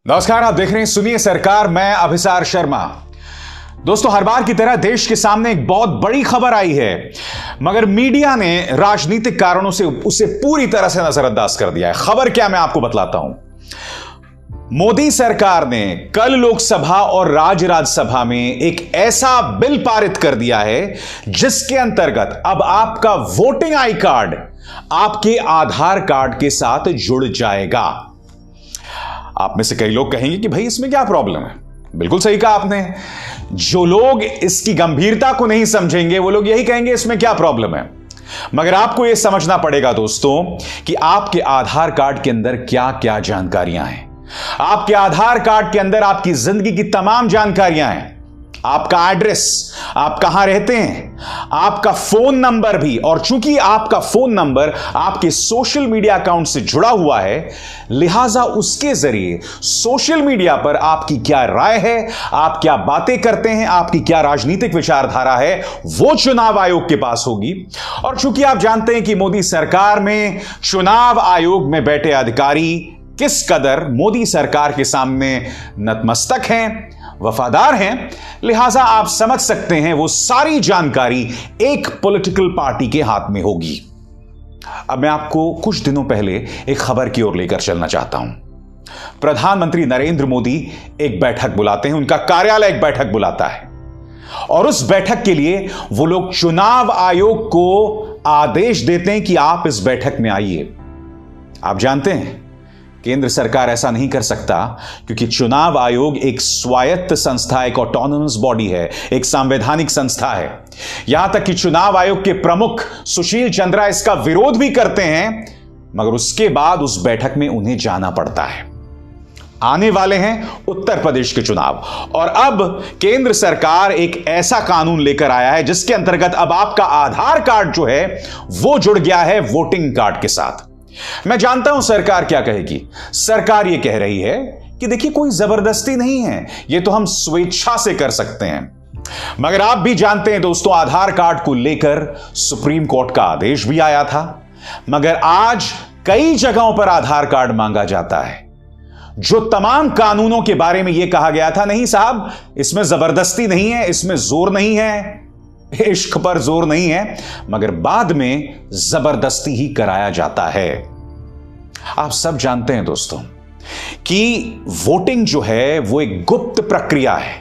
नमस्कार, आप देख रहे हैं सुनिए सरकार। मैं अभिसार शर्मा। दोस्तों, हर बार की तरह देश के सामने एक बहुत बड़ी खबर आई है, मगर मीडिया ने राजनीतिक कारणों से उसे पूरी तरह से नजरअंदाज कर दिया है। खबर क्या, मैं आपको बतलाता हूं। मोदी सरकार ने कल लोकसभा और राज्यसभा में एक ऐसा बिल पारित कर दिया है जिसके अंतर्गत अब आपका वोटिंग आई कार्ड आपके आधार कार्ड के साथ जुड़ जाएगा। आप में से कई लोग कहेंगे कि भाई इसमें क्या प्रॉब्लम है। बिल्कुल सही कहा आपने। जो लोग इसकी गंभीरता को नहीं समझेंगे वो लोग यही कहेंगे इसमें क्या प्रॉब्लम है। मगर आपको यह समझना पड़ेगा दोस्तों कि आपके आधार कार्ड के अंदर क्या क्या जानकारियां हैं। आपके आधार कार्ड के अंदर आपकी जिंदगी की तमाम जानकारियां हैं। आपका एड्रेस, आप कहां रहते हैं, आपका फोन नंबर भी। और चूंकि आपका फोन नंबर आपके सोशल मीडिया अकाउंट से जुड़ा हुआ है, लिहाजा उसके जरिए सोशल मीडिया पर आपकी क्या राय है, आप क्या बातें करते हैं, आपकी क्या राजनीतिक विचारधारा है, वो चुनाव आयोग के पास होगी। और चूंकि आप जानते हैं कि मोदी सरकार में चुनाव आयोग में बैठे अधिकारी किस कदर मोदी सरकार के सामने नतमस्तक हैं, वफादार हैं, लिहाजा आप समझ सकते हैं वो सारी जानकारी एक पॉलिटिकल पार्टी के हाथ में होगी। अब मैं आपको कुछ दिनों पहले एक खबर की ओर लेकर चलना चाहता हूं। प्रधानमंत्री नरेंद्र मोदी एक बैठक बुलाते हैं, उनका कार्यालय एक बैठक बुलाता है और उस बैठक के लिए वो लोग चुनाव आयोग को आदेश देते हैं कि आप इस बैठक में आइए। आप जानते हैं केंद्र सरकार ऐसा नहीं कर सकता, क्योंकि चुनाव आयोग एक स्वायत्त संस्था, एक ऑटोनोमस बॉडी है, एक संवैधानिक संस्था है। यहां तक कि चुनाव आयोग के प्रमुख सुशील चंद्रा इसका विरोध भी करते हैं, मगर उसके बाद उस बैठक में उन्हें जाना पड़ता है। आने वाले हैं उत्तर प्रदेश के चुनाव और अब केंद्र सरकार एक ऐसा कानून लेकर आया है जिसके अंतर्गत अब आपका आधार कार्ड जो है वो जुड़ गया है वोटिंग कार्ड के साथ। मैं जानता हूं सरकार क्या कहेगी। सरकार यह कह रही है कि देखिए कोई जबरदस्ती नहीं है, यह तो हम स्वेच्छा से कर सकते हैं। मगर आप भी जानते हैं दोस्तों, आधार कार्ड को लेकर सुप्रीम कोर्ट का आदेश भी आया था, मगर आज कई जगहों पर आधार कार्ड मांगा जाता है। जो तमाम कानूनों के बारे में यह कहा गया था, नहीं साहब इसमें जबरदस्ती नहीं है, इसमें जोर नहीं है, इश्क पर जोर नहीं है, मगर बाद में जबरदस्ती ही कराया जाता है। आप सब जानते हैं दोस्तों कि वोटिंग जो है वो एक गुप्त प्रक्रिया है।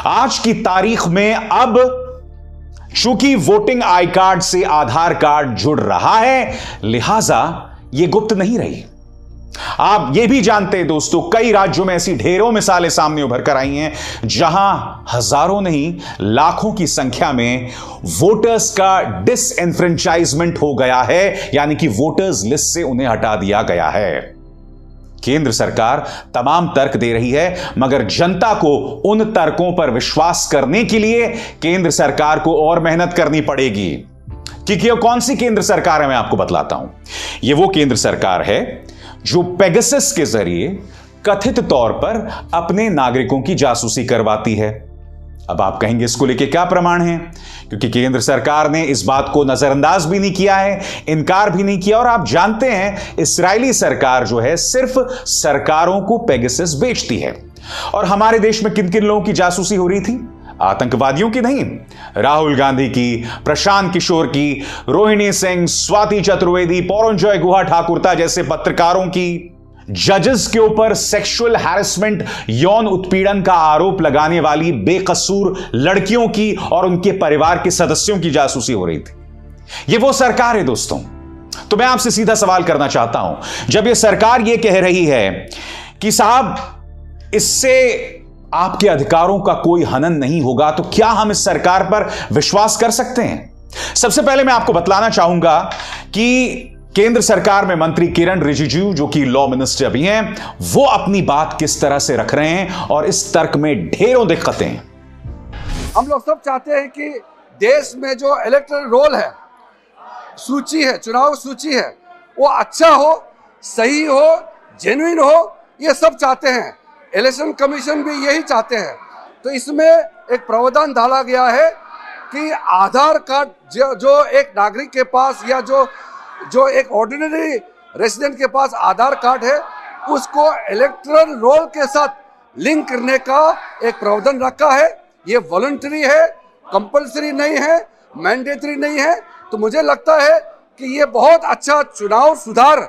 आज की तारीख में अब चूंकि वोटिंग आई कार्ड से आधार कार्ड जुड़ रहा है, लिहाजा यह गुप्त नहीं रही। आप यह भी जानते हैं दोस्तों, कई राज्यों में ऐसी ढेरों मिसालें सामने उभर कर आई हैं जहां हजारों नहीं लाखों की संख्या में वोटर्स का डिसएनफ्रेंचाइजमेंट हो गया है, यानी कि वोटर्स लिस्ट से उन्हें हटा दिया गया है। केंद्र सरकार तमाम तर्क दे रही है, मगर जनता को उन तर्कों पर विश्वास करने के लिए केंद्र सरकार को और मेहनत करनी पड़ेगी। क्योंकि यह कौन सी केंद्र सरकार है मैं आपको बतलाता हूं। यह वो केंद्र सरकार है जो पेगासस के जरिए कथित तौर पर अपने नागरिकों की जासूसी करवाती है। अब आप कहेंगे इसको लेके क्या प्रमाण है, क्योंकि केंद्र सरकार ने इस बात को नजरअंदाज भी नहीं किया है, इनकार भी नहीं किया। और आप जानते हैं इस्राएली सरकार जो है सिर्फ सरकारों को पेगासस बेचती है। और हमारे देश में किन किन लोगों की जासूसी हो रही थी? आतंकवादियों की नहीं, राहुल गांधी की, प्रशांत किशोर की, रोहिणी सिंह, स्वाति चतुर्वेदी, पौरंजॉय गुहा ठाकुरता जैसे पत्रकारों की, जजेस के ऊपर सेक्सुअल हैरेसमेंट, यौन उत्पीड़न का आरोप लगाने वाली बेकसूर लड़कियों की और उनके परिवार के सदस्यों की जासूसी हो रही थी। यह वो सरकार है दोस्तों। तो मैं आपसे सीधा सवाल करना चाहता हूं, जब यह सरकार यह कह रही है कि साहब इससे आपके अधिकारों का कोई हनन नहीं होगा, तो क्या हम इस सरकार पर विश्वास कर सकते हैं? सबसे पहले मैं आपको बतलाना चाहूंगा कि केंद्र सरकार में मंत्री किरण रिजिजू, जो कि लॉ मिनिस्टर भी हैं, वो अपनी बात किस तरह से रख रहे हैं और इस तर्क में ढेरों दिक्कतें हैं। हम लोग सब चाहते हैं कि देश में जो इलेक्टोरल रोल है, सूची है, चुनाव सूची है, वो अच्छा हो, सही हो, जेन्युइन हो, ये सब चाहते हैं। इलेक्शन कमीशन भी यही चाहते हैं। तो इसमें एक प्रावधान डाला गया है कि आधार कार्ड जो एक नागरिक के पास या जो एक ऑर्डिनरी रेसिडेंट के पास आधार कार्ड है, उसको इलेक्टरल रोल के साथ लिंक करने का एक प्रावधान रखा है। ये वॉलंटरी है, कंपल्सरी नहीं है, मैंडेटरी नहीं है। तो मुझे लगता है कि ये बहुत अच्छा चुनाव सुधार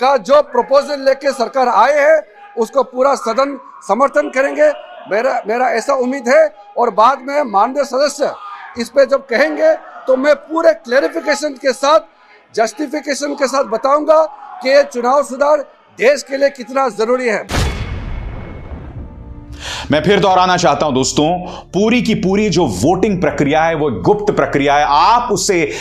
का जो प्रपोजल लेके सरकार आए हैं उसको पूरा सदन समर्थन करेंगे, मेरा ऐसा उम्मीद है। और बाद में माननीय सदस्य इस पे जब कहेंगे तो मैं पूरे क्लैरिफिकेशन के साथ, जस्टिफिकेशन के साथ बताऊंगा कि ये चुनाव सुधार देश के लिए कितना जरूरी है। मैं फिर दोहराना चाहता हूं दोस्तों, पूरी की पूरी जो वोटिंग प्रक्रिया है वो गुप्त प्रक्रिया है। आप उसे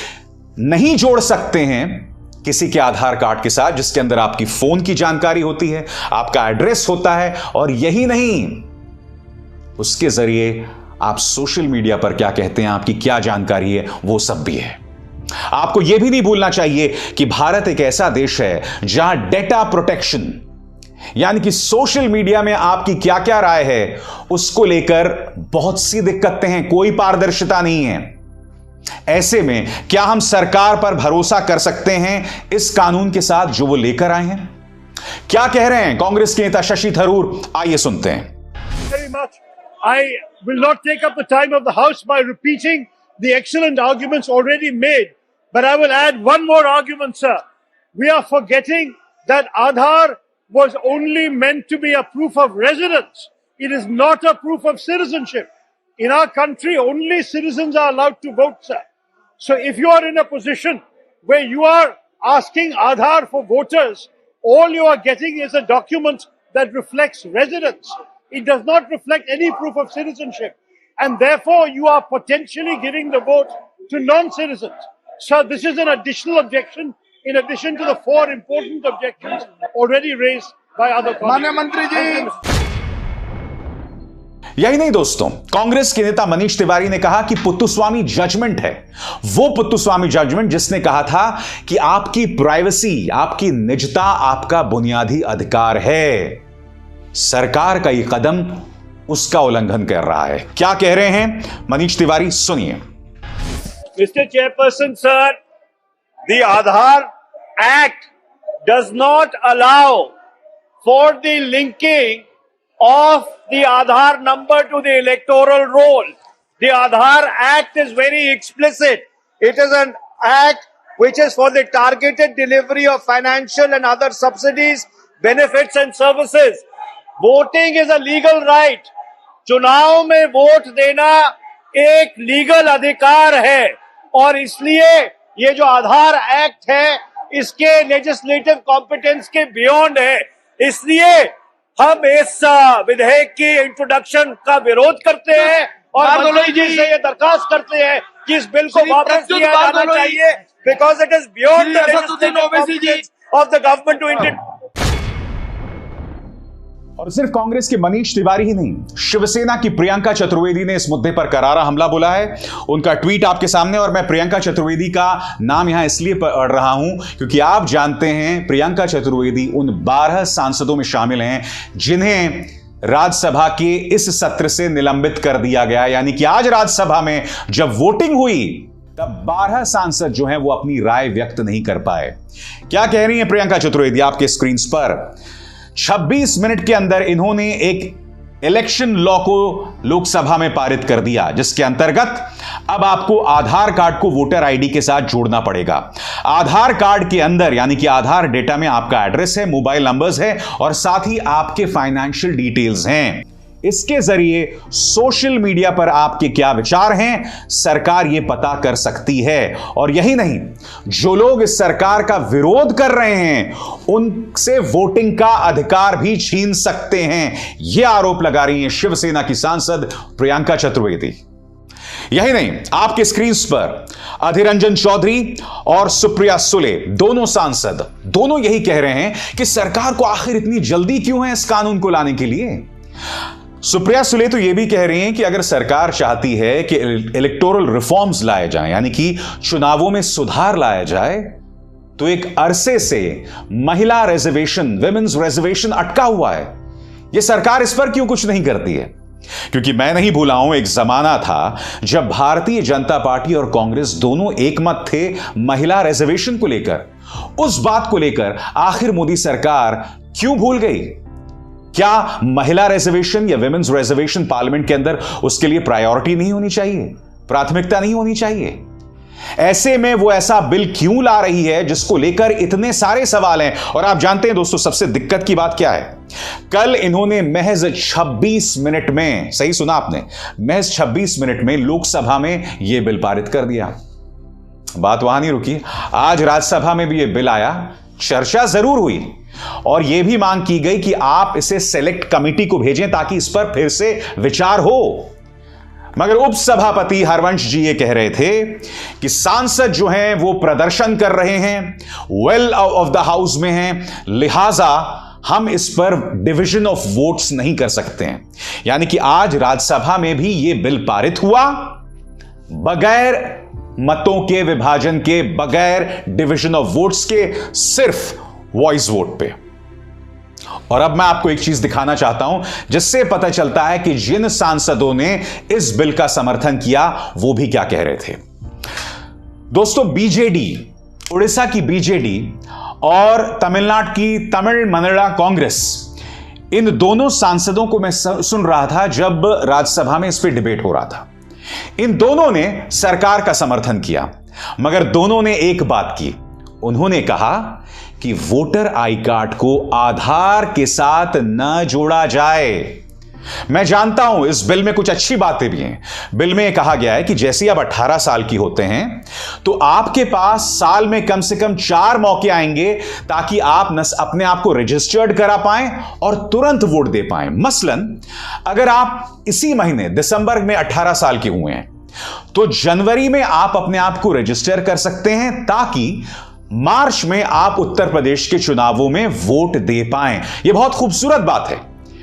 नहीं जोड़ सकते हैं किसी के आधार कार्ड के साथ जिसके अंदर आपकी फोन की जानकारी होती है, आपका एड्रेस होता है, और यही नहीं, उसके जरिए आप सोशल मीडिया पर क्या कहते हैं, आपकी क्या जानकारी है, वो सब भी है। आपको यह भी नहीं भूलना चाहिए कि भारत एक ऐसा देश है जहां डेटा प्रोटेक्शन, यानी कि सोशल मीडिया में आपकी क्या क्या राय है, उसको लेकर बहुत सी दिक्कतें हैं, कोई पारदर्शिता नहीं है। ऐसे में क्या हम सरकार पर भरोसा कर सकते हैं इस कानून के साथ जो वो लेकर आए हैं? क्या कह रहे हैं कांग्रेस के नेता शशि थरूर, आइए सुनते हैं। Very much. I will not take up the time of the House by repeating the excellent arguments already made, but I will add one more argument, sir. We are forgetting that Aadhaar was only meant to be a proof of residence. It is not a proof of citizenship. In our country, only citizens are allowed to vote, sir. So if you are in a position where you are asking Aadhaar for voters, all you are getting is a document that reflects residence. It does not reflect any proof of citizenship. And therefore, you are potentially giving the vote to non-citizens. So this is an additional objection in addition to the four important objections already raised by other colleagues. यही नहीं दोस्तों, कांग्रेस के नेता मनीष तिवारी ने कहा कि Puttaswamy judgement है, वो पुत्तुस्वामी जजमेंट जिसने कहा था कि आपकी प्राइवेसी, आपकी निजता आपका बुनियादी अधिकार है। सरकार का यह कदम उसका उल्लंघन कर रहा है। क्या कह रहे हैं मनीष तिवारी, सुनिए। Mr. Chairperson, sir, the Aadhaar Act does not allow for the linking of the Aadhaar number to the electoral roll. The Aadhaar Act is very explicit. It is an act which is for the targeted delivery of financial and other subsidies, benefits and services. Voting is a legal right. चुनाव में vote देना एक legal अधिकार है और इसलिए ये जो आधार एक्ट है इसके लेजिस्लेटिव कॉम्पिटेंस के बियॉन्ड है। इसलिए हम इस विधेयक की इंट्रोडक्शन का विरोध करते हैं और मंत्री जी से ये दरखास्त करते हैं कि इस बिल को वापस लिया जाना चाहिए, because it is beyond the legislative competence of the government to interfere. और सिर्फ कांग्रेस के मनीष तिवारी ही नहीं, शिवसेना की प्रियंका चतुर्वेदी ने इस मुद्दे पर करारा हमला बोला है। उनका ट्वीट आपके सामने, और मैं प्रियंका चतुर्वेदी का नाम यहां इसलिए पढ़ रहा हूं क्योंकि आप जानते हैं प्रियंका चतुर्वेदी उन 12 सांसदों में शामिल हैं जिन्हें राज्यसभा के इस सत्र से निलंबित कर दिया गया। यानी कि आज राज्यसभा में जब वोटिंग हुई तब 12 सांसद जो हैं वो अपनी राय व्यक्त नहीं कर पाए। क्या कह रही हैं प्रियंका चतुर्वेदी आपके स्क्रीन पर? 26 मिनट के अंदर इन्होंने एक इलेक्शन लॉ को लोकसभा में पारित कर दिया जिसके अंतर्गत अब आपको आधार कार्ड को वोटर आईडी के साथ जोड़ना पड़ेगा। आधार कार्ड के अंदर यानी कि आधार डेटा में आपका एड्रेस है, मोबाइल नंबर्स है और साथ ही आपके फाइनेंशियल डिटेल्स हैं। इसके जरिए सोशल मीडिया पर आपके क्या विचार हैं सरकार यह पता कर सकती है। और यही नहीं, जो लोग इस सरकार का विरोध कर रहे हैं उनसे वोटिंग का अधिकार भी छीन सकते हैं, यह आरोप लगा रही हैं शिवसेना की सांसद प्रियंका चतुर्वेदी। यही नहीं, आपके स्क्रीन पर अधीर रंजन चौधरी और सुप्रिया सुले दोनों सांसद, दोनों यही कह रहे हैं कि सरकार को आखिर इतनी जल्दी क्यों है इस कानून को लाने के लिए। सुप्रिया सुले तो यह भी कह रही हैं कि अगर सरकार चाहती है कि इलेक्टोरल रिफॉर्म्स लाए जाएं, यानी कि चुनावों में सुधार लाया जाए, तो एक अरसे से महिला रिजर्वेशन, विमेन्स रिजर्वेशन अटका हुआ है। यह सरकार इस पर क्यों कुछ नहीं करती है? क्योंकि मैं नहीं भूला हूं, एक जमाना था जब भारतीय जनता पार्टी और कांग्रेस दोनों एक मत थे महिला रिजर्वेशन को लेकर। उस बात को लेकर आखिर मोदी सरकार क्यों भूल गई? क्या महिला रिजर्वेशन या विमेन्स रिजर्वेशन पार्लियामेंट के अंदर उसके लिए प्रायोरिटी नहीं होनी चाहिए, प्राथमिकता नहीं होनी चाहिए? ऐसे में वो ऐसा बिल क्यों ला रही है जिसको लेकर इतने सारे सवाल हैं? और आप जानते हैं दोस्तों, सबसे दिक्कत की बात क्या है? कल इन्होंने महज 26 मिनट में, सही सुना आपने, महज 26 मिनट में लोकसभा में यह बिल पारित कर दिया। बात वहां नहीं रुकी, आज राज्यसभा में भी यह बिल आया, चर्चा जरूर हुई और यह भी मांग की गई कि आप इसे सेलेक्ट कमेटी को भेजें ताकि इस पर फिर से विचार हो। मगर उपसभापति हरवंश जी ये कह रहे थे कि सांसद जो हैं वो प्रदर्शन कर रहे हैं, वेल ऑफ द हाउस में हैं, लिहाजा हम इस पर डिवीजन ऑफ वोट्स नहीं कर सकते हैं। यानी कि आज राज्यसभा में भी ये बिल पारित हुआ बगैर मतों के विभाजन के, बगैर डिवीजन ऑफ वोट्स के, सिर्फ वॉइस वोट पे। और अब मैं आपको एक चीज दिखाना चाहता हूं जिससे पता चलता है कि जिन सांसदों ने इस बिल का समर्थन किया वो भी क्या कह रहे थे। दोस्तों, बीजेडी, उड़ीसा की बीजेडी और तमिलनाडु की तमिल मनड़ा कांग्रेस, इन दोनों सांसदों को मैं सुन रहा था जब राज्यसभा में इस पर डिबेट हो रहा था। इन दोनों ने सरकार का समर्थन किया, मगर दोनों ने एक बात की, उन्होंने कहा कि वोटर आई कार्ड को आधार के साथ न जोड़ा जाए। मैं जानता हूं इस बिल में कुछ अच्छी बातें भी हैं। बिल में कहा गया है कि जैसे आप 18 साल की होते हैं तो आपके पास साल में कम से कम 4 मौके आएंगे ताकि आप अपने आप को रजिस्टर्ड करा पाएं और तुरंत वोट दे पाएं। मसलन अगर आप इसी महीने दिसंबर में 18 साल के हुए हैं तो जनवरी में आप अपने आप को रजिस्टर कर सकते हैं ताकि मार्च में आप उत्तर प्रदेश के चुनावों में वोट दे पाएं। यह बहुत खूबसूरत बात है,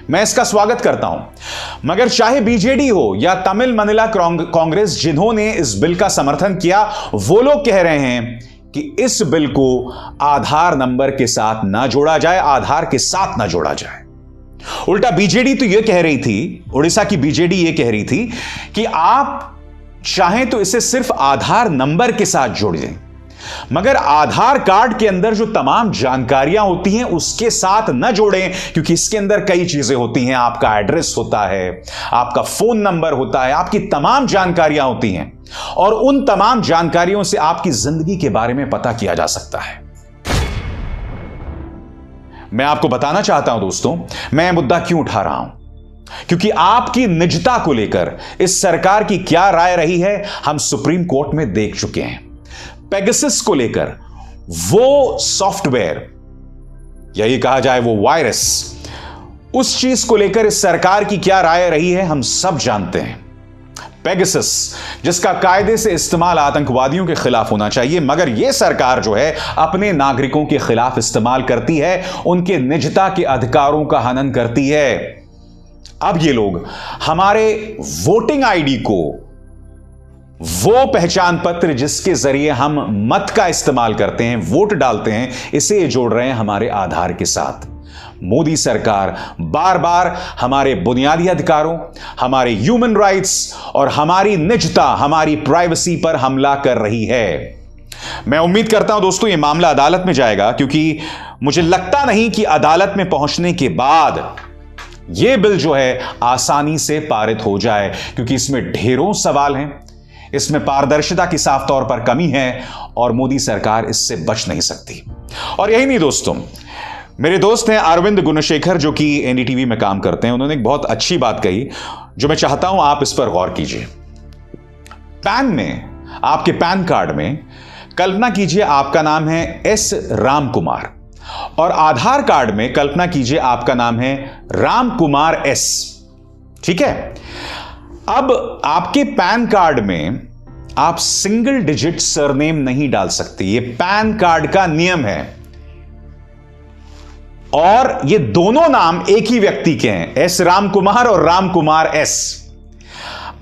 मैं इसका स्वागत करता हूं। मगर चाहे बीजेडी हो या तमिल मनला कांग्रेस जिन्होंने इस बिल का समर्थन किया, वो लोग कह रहे हैं कि इस बिल को आधार नंबर के साथ ना जोड़ा जाए, आधार के साथ ना जोड़ा जाए। उल्टा बीजेडी तो यह कह रही थी, उड़ीसा की बीजेडी यह कह रही थी कि आप चाहें तो इसे सिर्फ आधार नंबर के साथ जोड़ दें, मगर आधार कार्ड के अंदर जो तमाम जानकारियां होती हैं उसके साथ न जोड़ें, क्योंकि इसके अंदर कई चीजें होती हैं। आपका एड्रेस होता है, आपका फोन नंबर होता है, आपकी तमाम जानकारियां होती हैं और उन तमाम जानकारियों से आपकी जिंदगी के बारे में पता किया जा सकता है। मैं आपको बताना चाहता हूं दोस्तों, मैं यह मुद्दा क्यों उठा रहा हूं, क्योंकि आपकी निजता को लेकर इस सरकार की क्या राय रही है हम सुप्रीम कोर्ट में देख चुके हैं। पेगासस को लेकर वो सॉफ्टवेयर, यही कहा जाए वो वायरस, उस चीज को लेकर इस सरकार की क्या राय रही है हम सब जानते हैं। पेगासस जिसका कायदे से इस्तेमाल आतंकवादियों के खिलाफ होना चाहिए, मगर यह सरकार जो है अपने नागरिकों के खिलाफ इस्तेमाल करती है, उनके निजता के अधिकारों का हनन करती है। अब ये लोग हमारे वोटिंग आईडी को, वो पहचान पत्र जिसके जरिए हम मत का इस्तेमाल करते हैं, वोट डालते हैं, इसे जोड़ रहे हैं हमारे आधार के साथ। मोदी सरकार बार बार हमारे बुनियादी अधिकारों, हमारे ह्यूमन राइट्स और हमारी निजता, हमारी प्राइवेसी पर हमला कर रही है। मैं उम्मीद करता हूं दोस्तों ये मामला अदालत में जाएगा, क्योंकि मुझे लगता नहीं कि अदालत में पहुंचने के बाद यह बिल जो है आसानी से पारित हो जाए, क्योंकि इसमें ढेरों सवाल हैं, इसमें पारदर्शिता की साफ तौर पर कमी है और मोदी सरकार इससे बच नहीं सकती। और यही नहीं दोस्तों, मेरे दोस्त हैं अरविंद गुणशेखर जो कि एनडीटीवी में काम करते हैं, उन्होंने एक बहुत अच्छी बात कही जो मैं चाहता हूं आप इस पर गौर कीजिए। पैन में, आपके पैन कार्ड में कल्पना कीजिए आपका नाम है एस राम कुमार और आधार कार्ड में कल्पना कीजिए आपका नाम है राम कुमार एस। ठीक है, अब आपके पैन कार्ड में आप सिंगल डिजिट सरनेम नहीं डाल सकते, यह पैन कार्ड का नियम है और ये दोनों नाम एक ही व्यक्ति के हैं, एस राम कुमार और राम कुमार एस।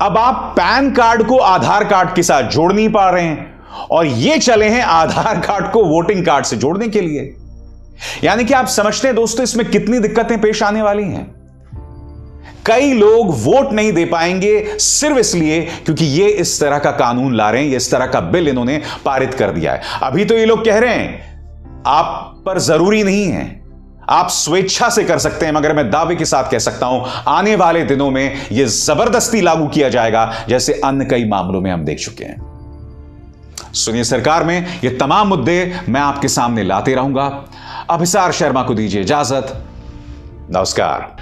अब आप पैन कार्ड को आधार कार्ड के साथ जोड़ नहीं पा रहे हैं और ये चले हैं आधार कार्ड को वोटिंग कार्ड से जोड़ने के लिए। यानी कि आप समझते हैं दोस्तों इसमें कितनी दिक्कतें पेश आने वाली हैं। कई लोग वोट नहीं दे पाएंगे सिर्फ इसलिए क्योंकि ये इस तरह का कानून ला रहे हैं, ये इस तरह का बिल इन्होंने पारित कर दिया है। अभी तो ये लोग कह रहे हैं आप पर जरूरी नहीं है, आप स्वेच्छा से कर सकते हैं, मगर मैं दावे के साथ कह सकता हूं आने वाले दिनों में यह जबरदस्ती लागू किया जाएगा, जैसे अन्य कई मामलों में हम देख चुके हैं। सुनिए सरकार में ये तमाम मुद्दे मैं आपके सामने लाते रहूंगा। अभिसार शर्मा को दीजिए इजाजत। नमस्कार।